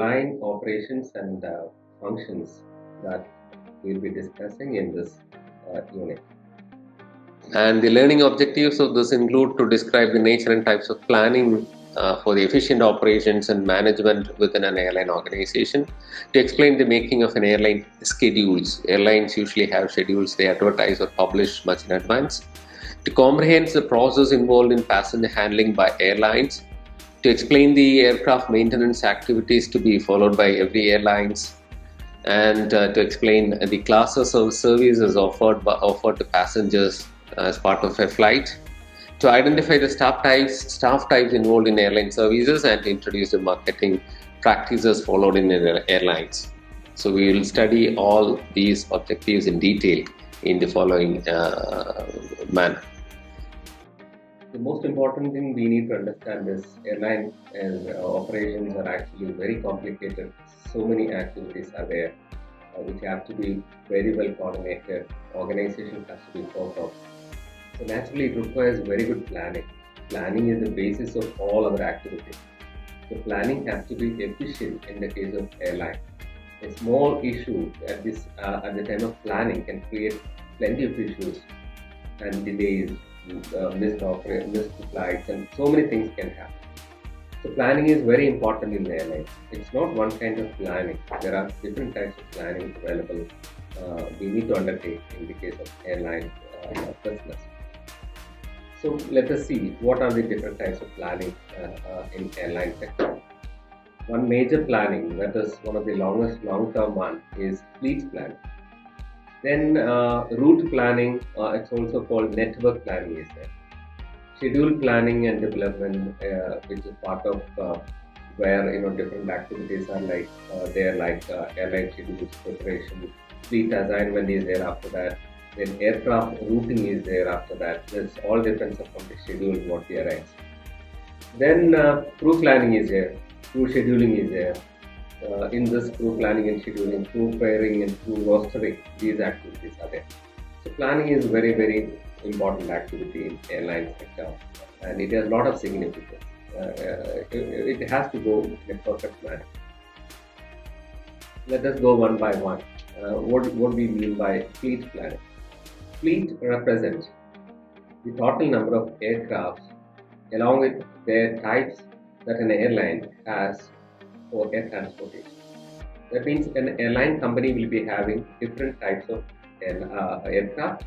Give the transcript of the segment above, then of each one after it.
airline operations and functions that we'll be discussing in this unit. And the learning objectives of this include to describe the nature and types of planning for the efficient operations and management within an airline organization, to explain the making of an airline schedules. Airlines usually have schedules they advertise or publish much in advance. To comprehend the process involved in passenger handling by airlines, to explain the aircraft maintenance activities to be followed by every airlines, and to explain the classes of services offered to passengers as part of a flight, to identify the staff types involved in airline services, and to introduce the marketing practices followed in airlines. So we will study all these objectives in detail in the following manner. The most important thing we need to understand is airline operations are actually very complicated. So many activities are there which have to be very well coordinated. Organization has to be thought of. So naturally it requires very good planning. Planning is the basis of all other activities. The planning has to be efficient in the case of airline. A small issue at the time of planning can create plenty of issues and delays, missed flights, and so many things can happen. So planning is very important in the airline. It's not one kind of planning. There are different types of planning available. We need to undertake in the case of airline business. So let us see what are the different types of planning in airline sector. One major planning, that is one of the long-term one, is fleet planning. Then route planning, it's also called network planning is there. Schedule planning and development, which is part of where different activities are like airline schedules preparation, fleet assignment is there after that. Then aircraft routing is there after that. This all depends upon the schedule what we arrange. Then crew planning is there, crew scheduling is there. In this crew planning and scheduling, crew pairing and crew rostering, these activities are there. So planning is very, very important activity in airline sector, and it has a lot of significance. It has to go in a perfect manner. Let us go one by one. What we mean by fleet planning? Fleet represents the total number of aircrafts along with their types that an airline has for air transportation. That means an airline company will be having different types of aircraft.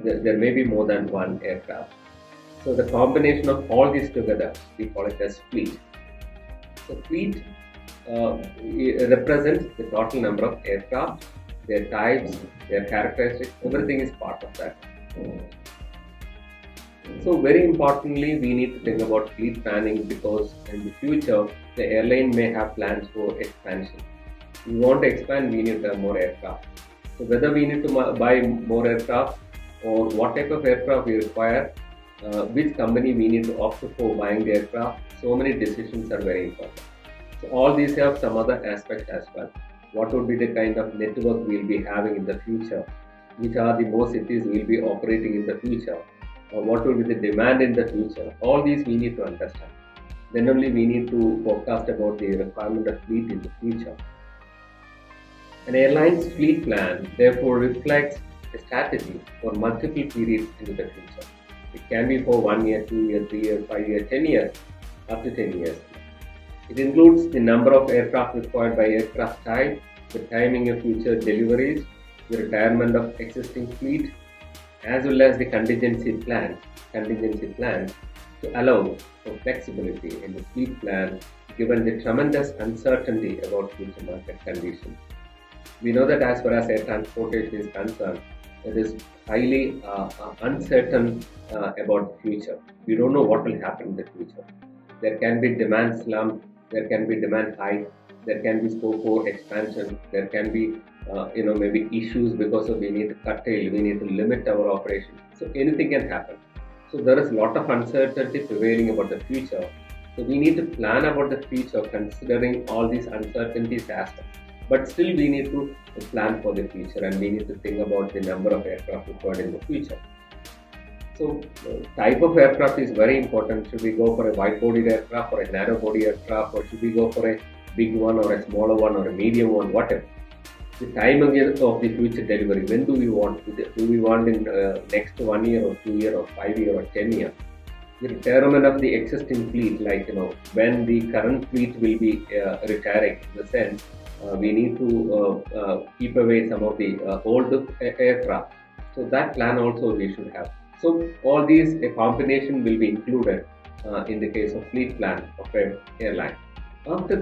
There may be more than one aircraft. So the combination of all these together, we call it as fleet. So fleet represents the total number of aircraft, their types, their characteristics, everything is part of that. So very importantly, we need to think about fleet planning because in the future, the airline may have plans for expansion. We want to expand, we need to have more aircraft. So whether we need to buy more aircraft or what type of aircraft we require, which company we need to opt for buying the aircraft, so many decisions are very important. So all these have some other aspects as well. What would be the kind of network we'll be having in the future? Which are the more cities we'll be operating in the future? What will be the demand in the future? All these we need to understand. Then only we need to forecast about the requirement of fleet in the future. An airline's fleet plan therefore reflects a strategy for multiple periods into the future. It can be for 1 year, 2 years, 3 years, 5 years, 10 years, up to 10 years. It includes the number of aircraft required by aircraft type, the timing of future deliveries, the retirement of existing fleet, as well as the contingency plans to allow for flexibility in the fleet plan given the tremendous uncertainty about future market conditions. We know that as far as air transportation is concerned, it is highly uncertain about the future. We don't know what will happen in the future. There can be demand slump, there can be demand hike, there can be scope for expansion, there can be maybe issues because of we need to curtail, we need to limit our operation. So anything can happen. So there is a lot of uncertainty prevailing about the future. So we need to plan about the future considering all these uncertainties as well. But still we need to plan for the future and we need to think about the number of aircraft required in the future. So type of aircraft is very important. Should we go for a wide-bodied aircraft or a narrow-body aircraft, or should we go for a big one or a smaller one or a medium one, whatever. The time again of the future delivery. When do we want? Do we want in next 1 year or 2 year or 5 year or 10 year? The retirement of the existing fleet, like when the current fleet will be retiring, in the sense we need to keep away some of the old aircraft. So that plan also we should have. So all these a combination will be included in the case of fleet plan of an airline. After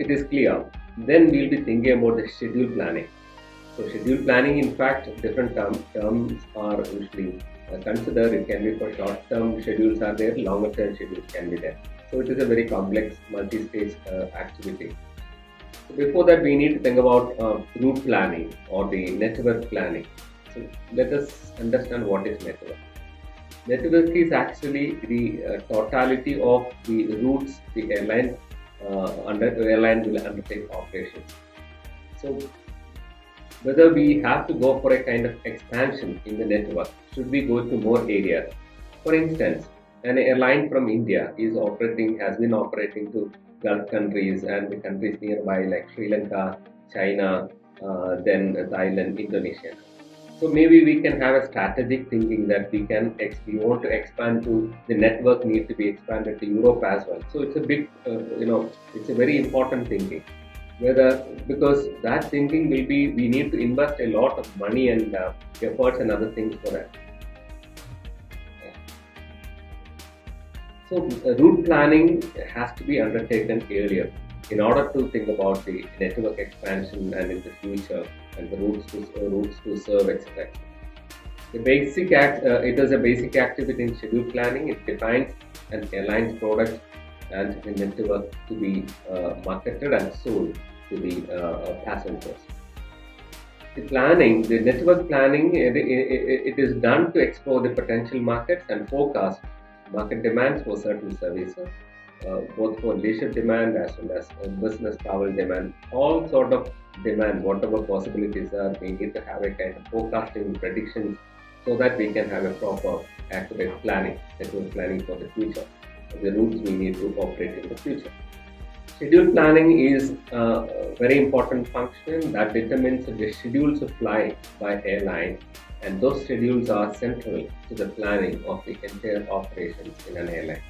it is clear, then we'll be thinking about the schedule planning. So schedule planning, in fact, different terms are usually considered. It can be for short-term schedules are there, longer-term schedules can be there. So it is a very complex multi-stage activity. So before that, we need to think about route planning or the network planning. So let us understand what is network. Network is actually the totality of the routes the airline will undertake operations. So whether we have to go for a kind of expansion in the network, should we go to more areas? For instance, an airline from India has been operating to Gulf countries and the countries nearby like Sri Lanka, China, then Thailand, Indonesia. So maybe we can have a strategic thinking that we want to expand to the network needs to be expanded to Europe as well. So it's a big, it's a very important thinking. Because that thinking will be, we need to invest a lot of money and efforts and other things for that. So route planning has to be undertaken earlier in order to think about the network expansion and in the future and the routes to serve, etc. It is a basic activity in schedule planning. It defines an airline's product and the network to be marketed and sold to the passengers. The network planning, it is done to explore the potential markets and forecast market demands for certain services, both for leisure demand as well as business travel demand. All sort of demand, whatever possibilities are, we need to have a kind of forecasting predictions so that we can have a proper, accurate network planning for the future, the routes we need to operate in the future. Schedule planning is a very important function that determines the schedules of flight by airline, and those schedules are central to the planning of the entire operations in an airline.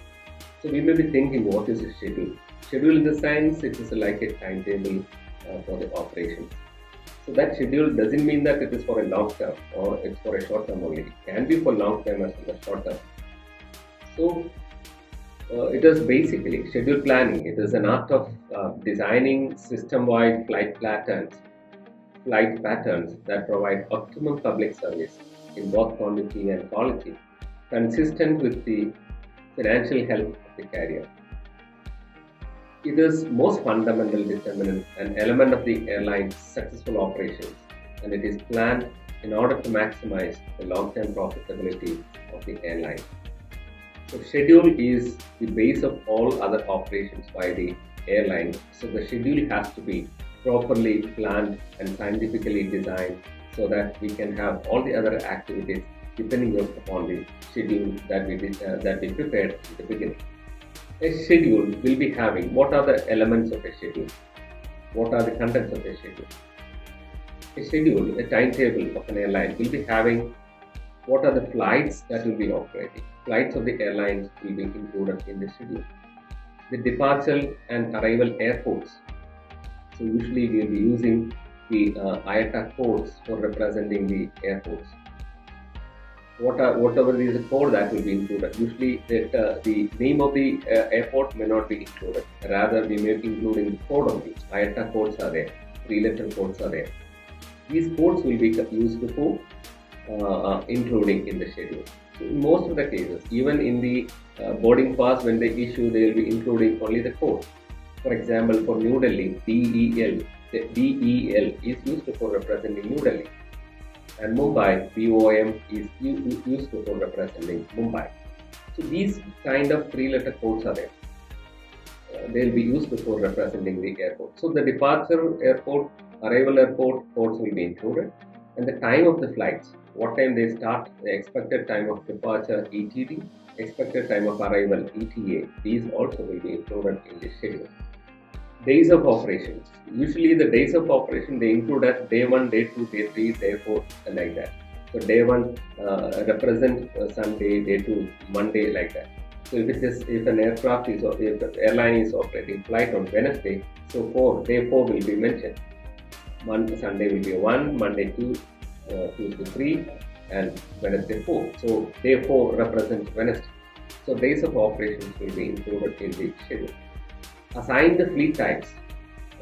So we may be thinking, what is a schedule? Schedule in the sense, it is like a timetable for the operations. So that schedule doesn't mean that it is for a long term or it's for a short term only. It can be for long term as well as short term. So it is basically schedule planning. It is an art of designing system-wide flight patterns that provide optimum public service in both quantity and quality, consistent with the financial health of the carrier. It is most fundamental determinant and element of the airline's successful operations, and it is planned in order to maximize the long-term profitability of the airline. So schedule is the base of all other operations by the airline. So the schedule has to be properly planned and scientifically designed so that we can have all the other activities depending upon the schedule that we prepared in the beginning. A schedule will be having, what are the elements of a schedule? What are the contents of a schedule? A schedule, a timetable of an airline will be having what are the flights that will be operating. Flights of the airlines will be included in the schedule. The departure and arrival airports. So usually we will be using the IATA codes for representing the airports. Whatever is the code that will be included. Usually the name of the airport may not be included. Rather, we may be including the code only. IATA codes are there. 3-letter codes are there. These codes will be used for including in the schedule. So in most of the cases, even in the boarding pass when they issue, they will be including only the code. For example, for New Delhi, DEL, the DEL is used for representing New Delhi, and Mumbai, BOM is used for representing Mumbai. So these kind of 3-letter codes are there. They will be used for representing the airport. So the departure airport, arrival airport codes will be included, and the time of the flights, what time they start, the expected time of departure ETD, expected time of arrival ETA, these also will be included in the schedule. Days of operations. Usually the days of operation they include as day 1, day 2, day 3, day 4 and like that. So day 1 represent Sunday, day 2 Monday, like that. So if an aircraft is, if the airline is operating flight on Wednesday, so day 4 will be mentioned. Sunday will be 1, Monday 2, Tuesday 3 and Wednesday 4. So day 4 represents Wednesday. So days of operations will be included in the schedule. Assign the fleet types.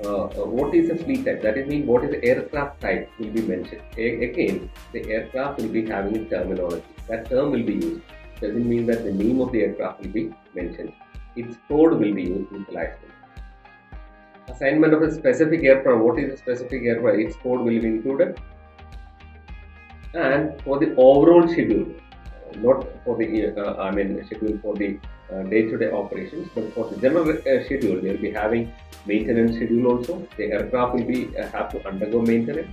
What is a fleet type? That is mean what is the aircraft type will be mentioned. Again, the aircraft will be having a terminology. That term will be used. Doesn't mean that the name of the aircraft will be mentioned. Its code will be used in the license. Assignment of a specific aircraft. What is a specific aircraft? Its code will be included. And for the overall schedule, not for the schedule for the day-to-day operations, but for the general schedule, we will be having maintenance schedule also. The aircraft will be have to undergo maintenance.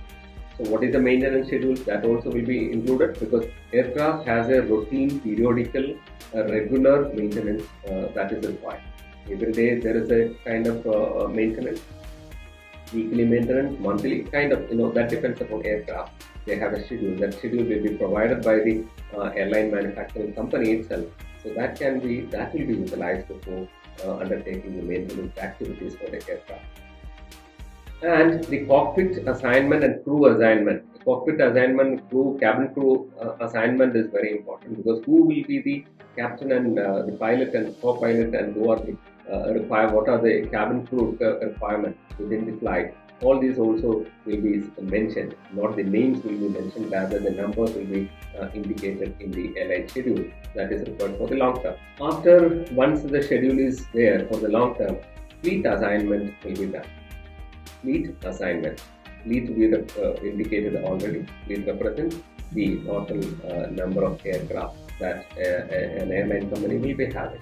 So what is the maintenance schedule? That also will be included, because aircraft has a routine, periodical, regular maintenance that is required. Every day there is a kind of maintenance, weekly maintenance, monthly, kind of, that depends upon aircraft. They have a schedule. That schedule will be provided by the airline manufacturing company itself. So that will be utilized before undertaking the maintenance activities for the aircraft. And the cockpit assignment and crew assignment. The cockpit assignment, cabin crew assignment is very important, because who will be the captain and the pilot and co-pilot, and who are the what are the cabin crew requirements within the flight. All these also will be mentioned, not the names will be mentioned, rather the numbers will be indicated in the airline schedule that is required for the long term. Once the schedule is there for the long term, fleet assignment will be done. Fleet assignment. Fleet we indicated already. Fleet represents the total number of aircraft that an airline company will be having.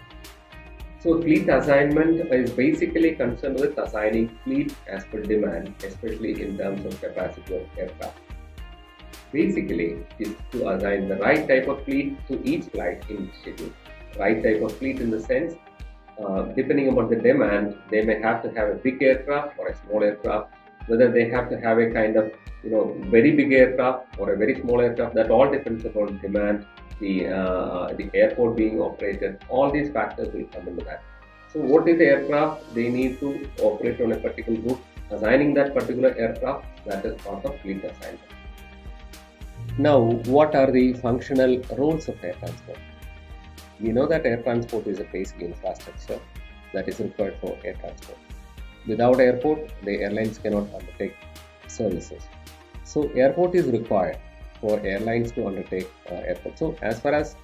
So fleet assignment is basically concerned with assigning fleet as per demand, especially in terms of capacity of aircraft. Basically, is to assign the right type of fleet to each flight in each schedule. Right type of fleet in the sense, depending upon the demand, they may have to have a big aircraft or a small aircraft. Whether they have to have a kind of very big aircraft or a very small aircraft, that all depends upon demand. The airport being operated, all these factors will come into that. So what is the aircraft they need to operate on a particular route? Assigning that particular aircraft, that is part of fleet assignment. Now, what are the functional roles of air transport? We know that air transport is a basic infrastructure that is required for air transport. Without airport, the airlines cannot undertake services. So airport is required for airlines to undertake airport. So as far as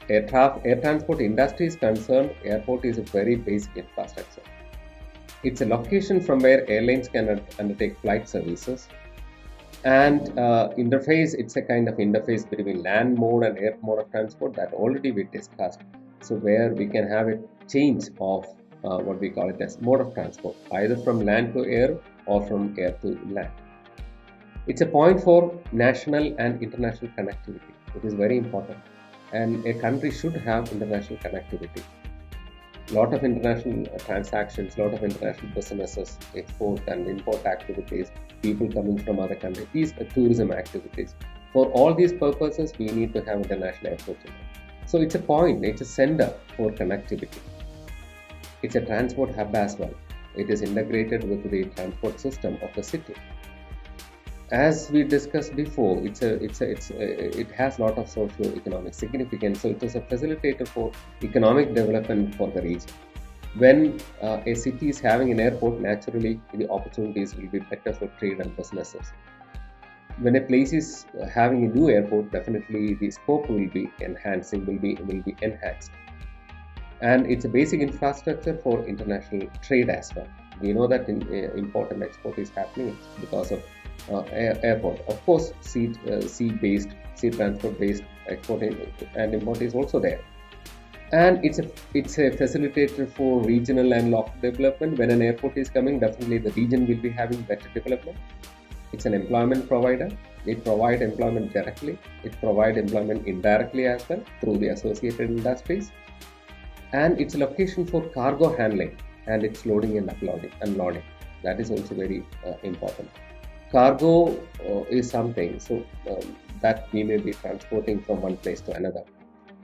air transport industry is concerned, airport is a very basic infrastructure. It's a location from where airlines can undertake flight services, and interface, it's a kind of interface between land mode and air mode of transport that already we discussed. So where we can have a change of what we call it as mode of transport, either from land to air or from air to land. It's a point for national and international connectivity. It is very important, and a country should have international connectivity. Lot of international transactions, lot of international businesses, export and import activities, people coming from other countries, these are tourism activities. For all these purposes, we need to have international airports. So it's a point, it's a center for connectivity. It's a transport hub as well. It is integrated with the transport system of the city. As we discussed before, it has a lot of socio-economic significance. So it is a facilitator for economic development for the region. When a city is having an airport, naturally the opportunities will be better for trade and businesses. When a place is having a new airport, definitely the scope will be enhanced. And it's a basic infrastructure for international trade as well. We know that import and export is happening because of airport. Of course, sea transport based export and import is also there. And it's a facilitator for regional and local development. When an airport is coming, definitely the region will be having better development. It's an employment provider. It provides employment directly. It provides employment indirectly as well through the associated industries. And it's a location for cargo handling. and its loading and unloading. That is also very important. Cargo is something that we may be transporting from one place to another.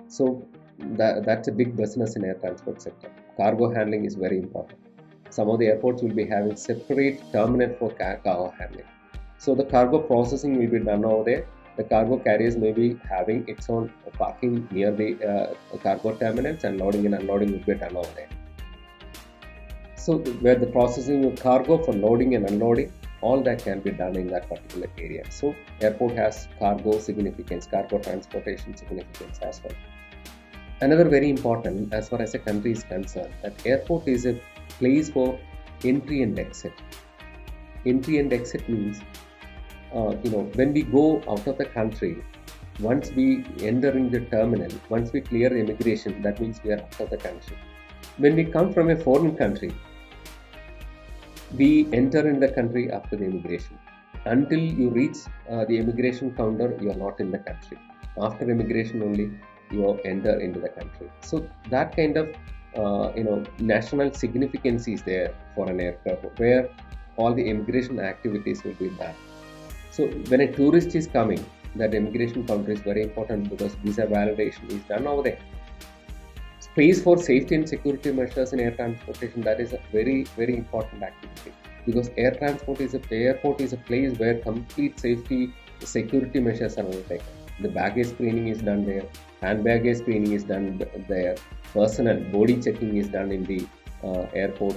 So that's a big business in air transport sector. Cargo handling is very important. Some of the airports will be having separate terminal for cargo handling. So the cargo processing will be done over there. The cargo carriers may be having its own parking near the cargo terminals, and loading and unloading will be done over there. So where the processing of cargo for loading and unloading, all that can be done in that particular area. So airport has cargo significance, cargo transportation significance as well. Another very important as far as a country is concerned, that airport is a place for entry and exit. Entry and exit means when we go out of the country, once we enter in the terminal, once we clear the immigration, that means we are out of the country. When we come from a foreign country, we enter in the country after the immigration. Until you reach the immigration counter, you are not in the country. After immigration only, you enter into the country. So that kind of national significance is there for an aircraft, where all the immigration activities will be done. So when a tourist is coming, that immigration counter is very important because visa validation is done over there. Space for safety and security measures in air transportation, that is a very, very important activity, because airport is a place where complete safety security measures are undertaken. The baggage screening is done there, hand baggage screening is done there, personal body checking is done in the airport,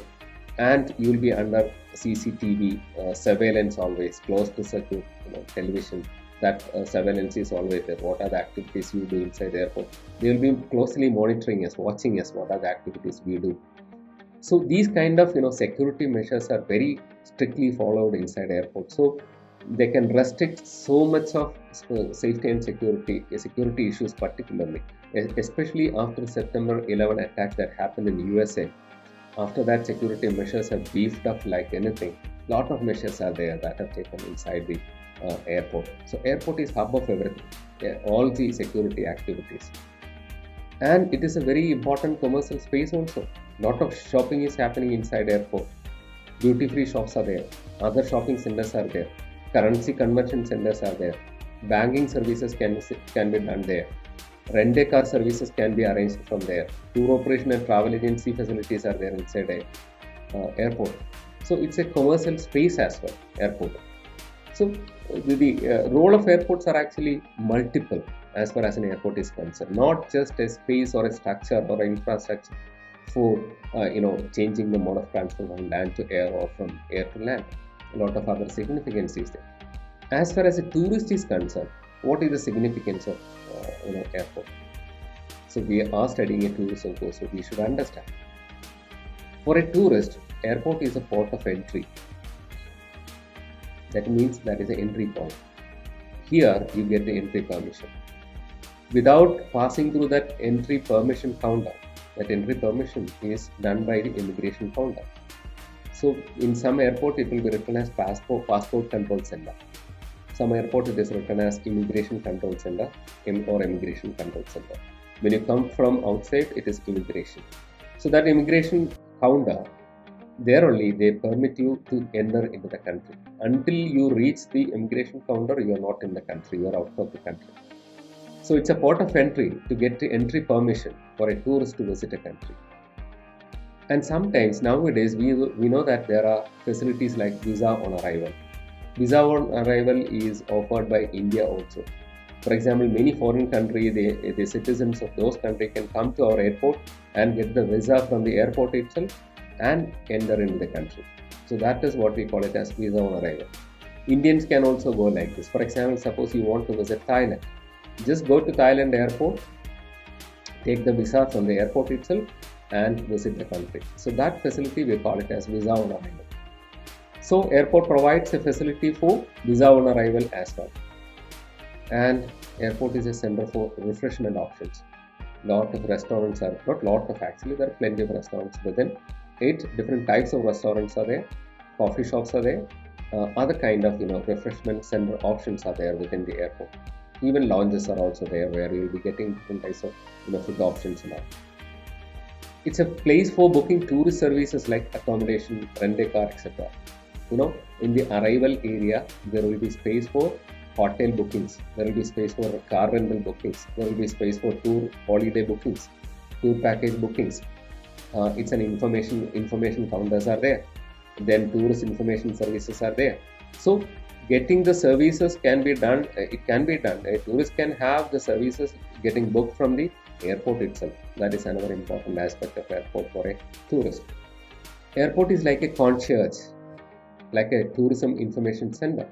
and you will be under CCTV surveillance always, closed to circuit television. That surveillance is always there. What are the activities you do inside the airport? They will be closely monitoring us, watching us, what are the activities we do. So these kind of security measures are very strictly followed inside airport. So they can restrict so much of safety and security issues, particularly, especially after September 11 attack that happened in USA. After that, security measures have beefed up like anything. Lot of measures are there that are taken inside the airport. So airport is hub of everything, all the security activities, and it is a very important commercial space also. Lot of shopping is happening inside airport. Duty free shops are there, other shopping centers are there, currency conversion centers are there, banking services can be done there, rent-a-car services can be arranged from there, tour operation and travel agency facilities are there inside a airport. So it's a commercial space as well, airport. So the role of airports are actually multiple as far as an airport is concerned, not just a space or a structure or an infrastructure for changing the mode of transport from land to air or from air to land. A lot of other significance is there. As far as a tourist is concerned, what is the significance of airport? So we are studying a tourism course, so we should understand. For a tourist, airport is a port of entry. That means that is an entry point. Here you get the entry permission. Without passing through that entry permission counter, that entry permission is done by the immigration counter. So in some airport it will be written as passport control center. Some airport it is written as immigration control center or immigration control center. When you come from outside, it is immigration. So that immigration counter, there only they permit you to enter into the country. Until you reach the immigration counter, you are not in the country, you are out of the country. So it's a port of entry to get the entry permission for a tourist to visit a country. And sometimes nowadays we know that there are facilities like visa on arrival. Visa on arrival is offered by India also. For example, many foreign countries, the citizens of those countries can come to our airport and get the visa from the airport itself and enter into the country. So that is what we call it as visa on arrival. Indians can also go like this. For example, suppose you want to visit Thailand. Just go to Thailand airport, take the visa from the airport itself and visit the country. So that facility we call it as visa on arrival. So airport provides a facility for visa on arrival as well. And airport is a center for refreshment options. Lot of restaurants are, not lot of actually, there are plenty of restaurants within. 8 different types of restaurants are there, coffee shops are there, other kind of refreshment center options are there within the airport. Even lounges are also there where you will be getting different types of food options and all. It's a place for booking tourist services like accommodation, rent a car, etc. In the arrival area, there will be space for hotel bookings, there will be space for car rental bookings, there will be space for tour holiday bookings, tour package bookings. It's an information counters are there. Then tourist information services are there. So getting the services can be done. It can be done. A tourist can have the services getting booked from the airport itself. That is another important aspect of airport for a tourist. Airport is like a concierge, like a tourism information center.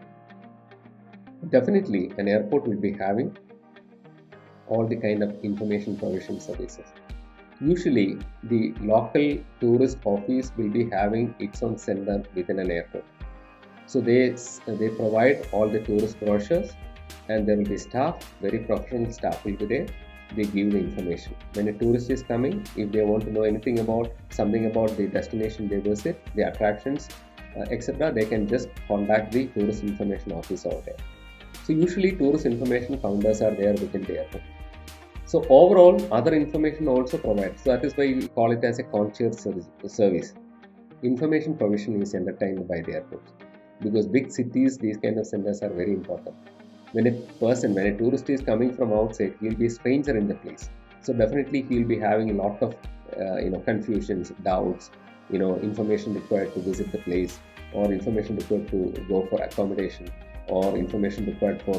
Definitely, an airport will be having all the kind of information provision services. Usually, the local tourist office will be having its own center within an airport. So they provide all the tourist brochures, and there will be staff, very professional staff will be there. They give the information. When a tourist is coming, if they want to know anything about something about the destination they visit, the attractions, etc., they can just contact the tourist information office over there. So usually tourist information counters are there within the airport. So overall, other information also provided. So that is why we call it as a concierge service. Information provision is entertained by the airports, because big cities, these kind of centers are very important. When a tourist is coming from outside, he will be a stranger in the place. So definitely he will be having a lot of confusions, doubts, information required to visit the place, or information required to go for accommodation, or information required for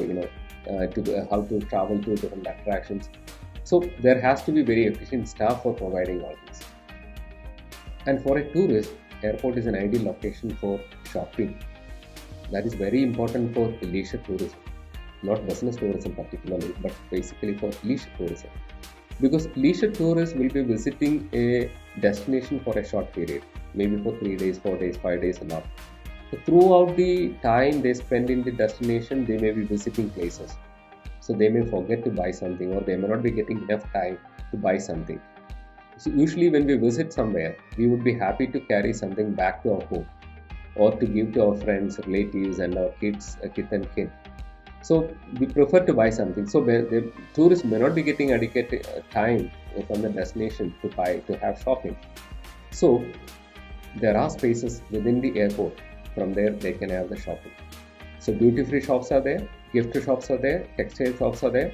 how to travel to different attractions. So there has to be very efficient staff for providing all this. And for a tourist, airport is an ideal location for shopping. That is very important for leisure tourism, not business tourism particularly, but basically for leisure tourism. Because leisure tourists will be visiting a destination for a short period, maybe for 3 days, 4 days, 5 days and all. So throughout the time they spend in the destination, they may be visiting places. So they may forget to buy something, or they may not be getting enough time to buy something. So usually when we visit somewhere, we would be happy to carry something back to our home, or to give to our friends, relatives and our kids, kith and kin. So we prefer to buy something. So the tourists may not be getting adequate time from the destination to have shopping. So there are spaces within the airport. From there they can have the shopping. So duty free shops are there, gift shops are there, textile shops are there,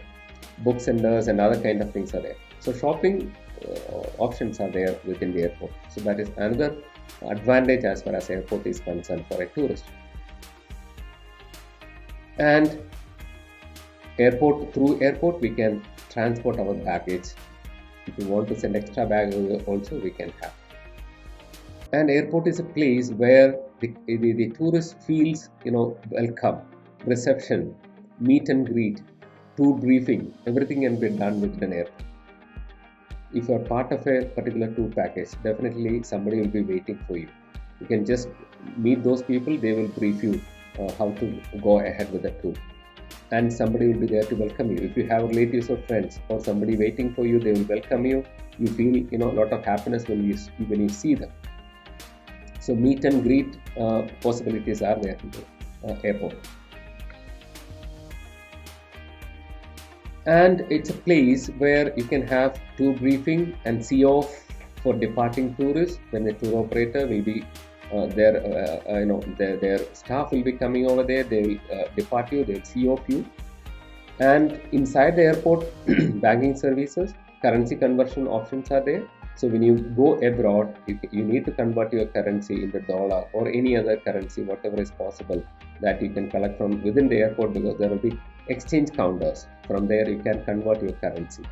book centers and other kind of things are there. So shopping options are there within the airport. So that is another advantage as far as airport is concerned for a tourist. And through airport we can transport our baggage. If you want to send extra baggage also, we can have. And airport is a place where the tourist feels welcome, reception, meet and greet, tour briefing, everything can be done within an airport. If you are part of a particular tour package, definitely somebody will be waiting for you. You can just meet those people, they will brief you how to go ahead with the tour. And somebody will be there to welcome you. If you have relatives or friends or somebody waiting for you, they will welcome you. You feel a lot of happiness when you see them. So meet and greet possibilities are there in the airport. And it's a place where you can have tour briefing and see off for departing tourists. When a tour operator will be their staff will be coming over there, they will depart you, they will see off you. And inside the airport, banking services, currency conversion options are there. So when you go abroad, you need to convert your currency into dollar or any other currency, whatever is possible, that you can collect from within the airport, because there will be exchange counters. From there you can convert your currency.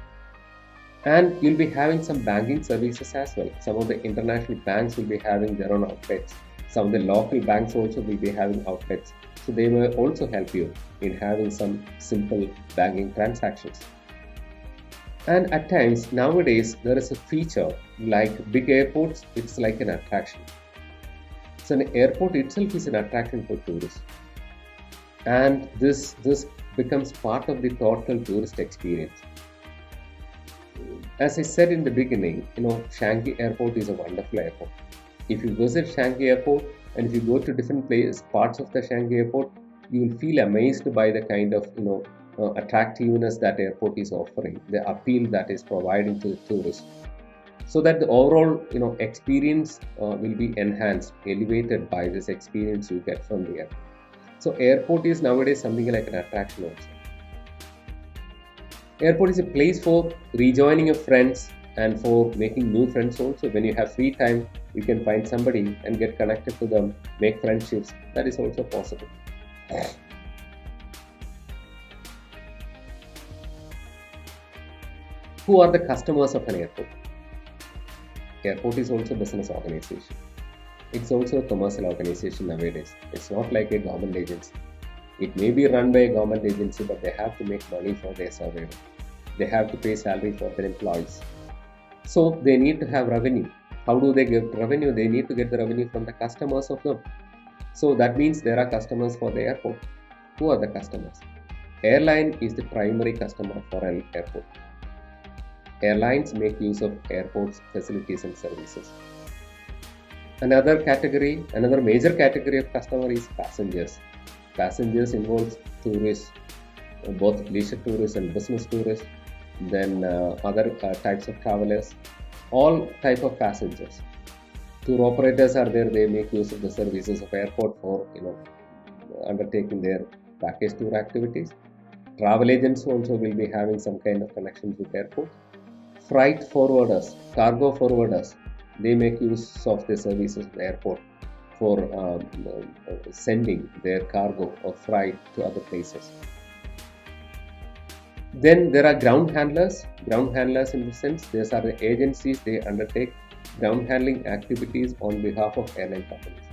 And you'll be having some banking services as well. Some of the international banks will be having their own outlets. Some of the local banks also will be having outlets. So they will also help you in having some simple banking transactions. And at times nowadays there is a feature like big airports, it's like an attraction. So an airport itself is an attraction for tourists. And this becomes part of the total tourist experience. As I said in the beginning, Shanghai Airport is a wonderful airport. If you visit Shanghai Airport and if you go to different parts of the Shanghai Airport, you will feel amazed by the kind of attractiveness that airport is offering, the appeal that is providing to the tourists. so that the overall experience will be enhanced, elevated by this experience you get from the airport. So airport is nowadays something like an attraction also. Airport is a place for rejoining your friends and for making new friends also. When you have free time, you can find somebody and get connected to them, make friendships. That is also possible. Who are the customers of an airport? Airport is also a business organization. It's also a commercial organization nowadays. It's not like a government agency. It may be run by a government agency, but they have to make money for their surveyor. They have to pay salary for their employees. So they need to have revenue. How do they get revenue? They need to get the revenue from the customers of them. So that means there are customers for the airport. Who are the customers? Airline is the primary customer for an airport. Airlines make use of airports, facilities and services. Another major category of customer is passengers. Passengers involves tourists, both leisure tourists and business tourists, then other types of travelers, all type of passengers. Tour operators are there, they make use of the services of airport for undertaking their package tour activities. Travel agents also will be having some kind of connections with airport. Freight forwarders, cargo forwarders, they make use of the services of the airport for sending their cargo or freight to other places. Then there are ground handlers. Ground handlers in the sense, these are the agencies, they undertake ground handling activities on behalf of airline companies.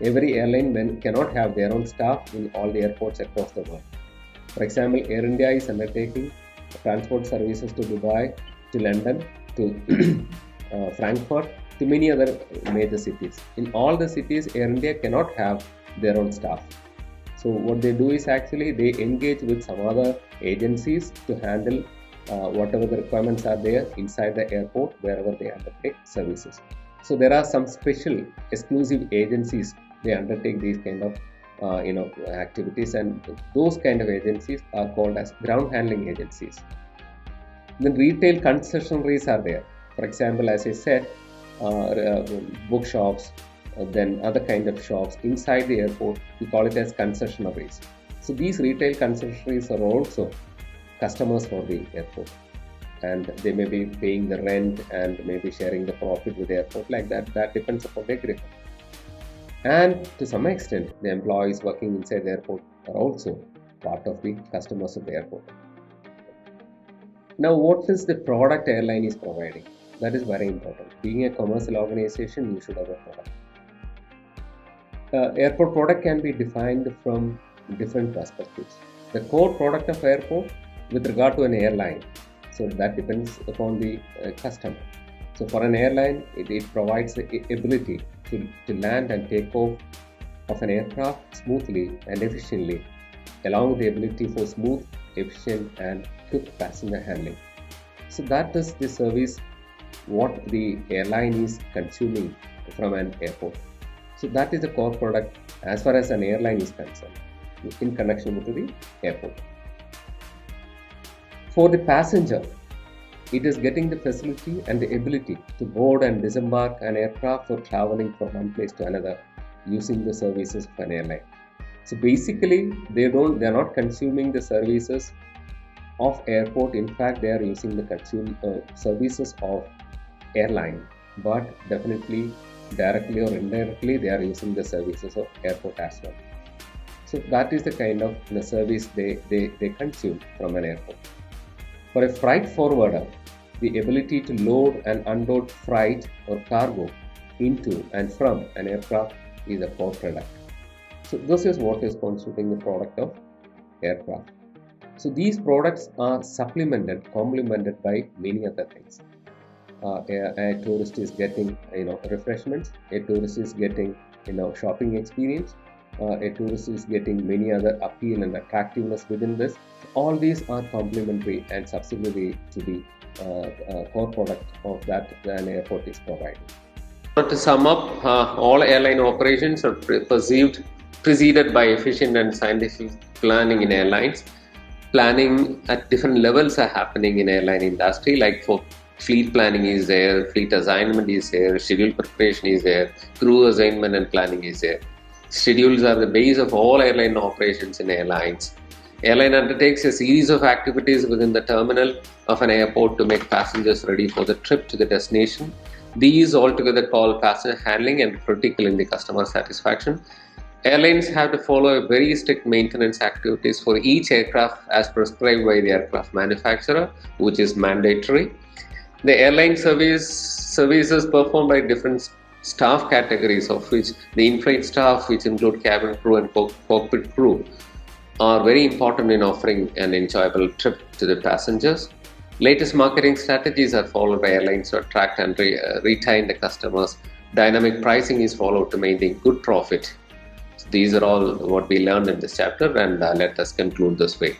Every airline cannot have their own staff in all the airports across the world. For example, Air India is undertaking transport services to Dubai, to London, to Frankfurt, to many other major cities. In all the cities, Air India cannot have their own staff. So what they do is actually they engage with some other agencies to handle whatever the requirements are there inside the airport wherever they undertake services. So there are some special exclusive agencies, they undertake these kind of activities, and those kind of agencies are called as ground handling agencies. Then retail concessionaries are there. For example, as I said, bookshops, then other kind of shops inside the airport, we call it as concessionaries. So these retail concessionaries are also customers for the airport, and they may be paying the rent and maybe sharing the profit with the airport, like that. That depends upon the agreement. And to some extent, the employees working inside the airport are also part of the customers of the airport. Now, what is the product airline is providing? That is very important. Being a commercial organization, you should have a product. Airport product can be defined from different perspectives. The core product of airport with regard to an airline, so that depends upon the customer. So for an airline, it provides the ability to land and take off of an aircraft smoothly and efficiently, along with the ability for smooth, efficient and quick passenger handling. So that is the service what the airline is consuming from an airport. So that is the core product as far as an airline is concerned in connection with the airport. For the passenger, it is getting the facility and the ability to board and disembark an aircraft for traveling from one place to another using the services of an airline. So basically, they are not consuming the services of airport. In fact, they are using the services of airline, but definitely directly or indirectly they are using the services of airport as well. So that is the kind of service they consume from an airport. For a freight forwarder, the ability to load and unload freight or cargo into and from an aircraft is a core product. So this is what is constituting the product of aircraft. So these products are complemented by many other things. A tourist is getting refreshments. A tourist is getting shopping experience. A tourist is getting many other appeal and attractiveness within this. All these are complementary and subsidiary to the core product of that an airport is providing. To sum up, all airline operations are preceded by efficient and scientific planning in airlines. Planning at different levels are happening in airline industry, like for fleet planning is there, fleet assignment is there, schedule preparation is there, crew assignment and planning is there. Schedules are the base of all airline operations in airlines. Airline undertakes a series of activities within the terminal of an airport to make passengers ready for the trip to the destination. These altogether called passenger handling and critical in the customer satisfaction. Airlines have to follow a very strict maintenance activities for each aircraft as prescribed by the aircraft manufacturer, which is mandatory. The airline services performed by different staff categories, of which the in-flight staff, which include cabin crew and cockpit crew, are very important in offering an enjoyable trip to the passengers. Latest marketing strategies are followed by airlines to attract and retain the customers. Dynamic pricing is followed to maintain good profit. So these are all what we learned in this chapter, and let us conclude this way.